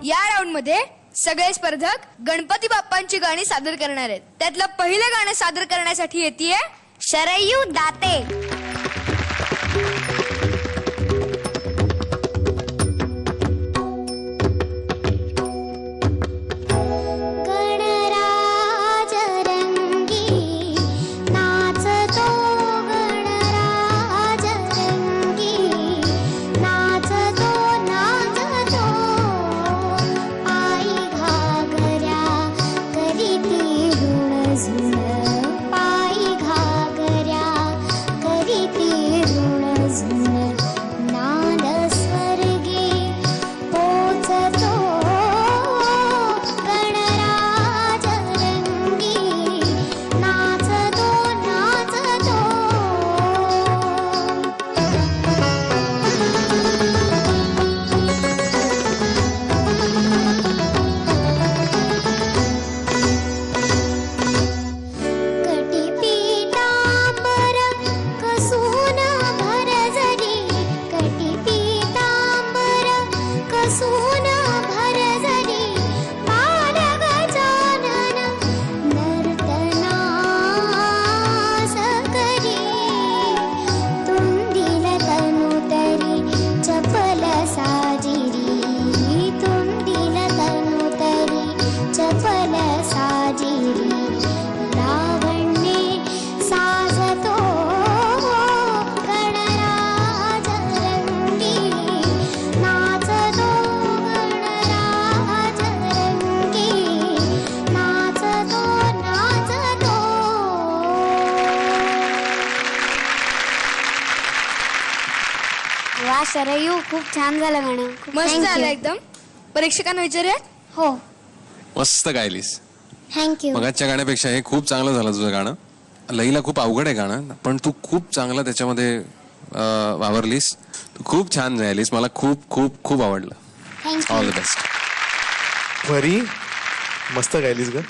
या राऊंड मध्ये सगळे स्पर्धक गणपती बाप्पांची गाणी सादर करणार आहेत. त्यातलं पहिलं गाणं सादर करण्यासाठी येतेय शरयू दाते. वा शरयू, खूप छान झालं गाणं. मस्त झालं एकदम. परीक्षकांना विचारूया. हो, मस्त गायलीस. थँक्यू. मगाच्या गाण्यापेक्षा हे खूप चांगलं झालं तुझं गाणं. लईला खूप अवघड आहे गाणं, पण तू खूप चांगलं त्याच्यामध्ये वावरलीस. तू खूप छान गायलीस. मला खूप खूप खूप आवडलं. थँक्यू. All the best. परी, मस्त गायलीस ग.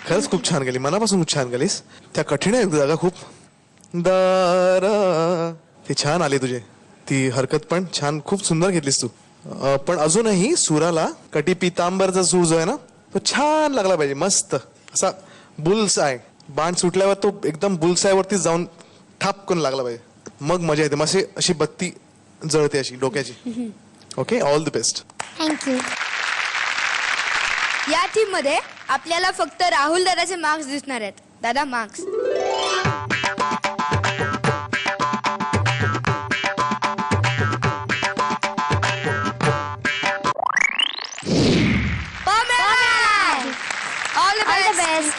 खरंच खूप छान गायली, मनापासून खूप छान गायलीस. त्या कठीण आहेत जागा खूप. दारा ते छान आले तुझे. ती हरकत पण छान, खूप सुंदर घेतलीस तू. पण अजूनही सुराला कटी पितांबरचा सूर जो आहे ना, तो छान लागला पाहिजे. मस्त असा बुल्स आहे. बाण सुटल्यावर तो एकदम बुल्साय वरती जाऊन ठापकन लागला पाहिजे. मग मजा येते. मग अशी बत्ती जळते अशी डोक्याची. Okay, all the best. Thank you. या टीम मध्ये आपल्याला फक्त राहुल दादाचे मार्क्स दिसणार आहेत. दादा, मार्क्स. All the best.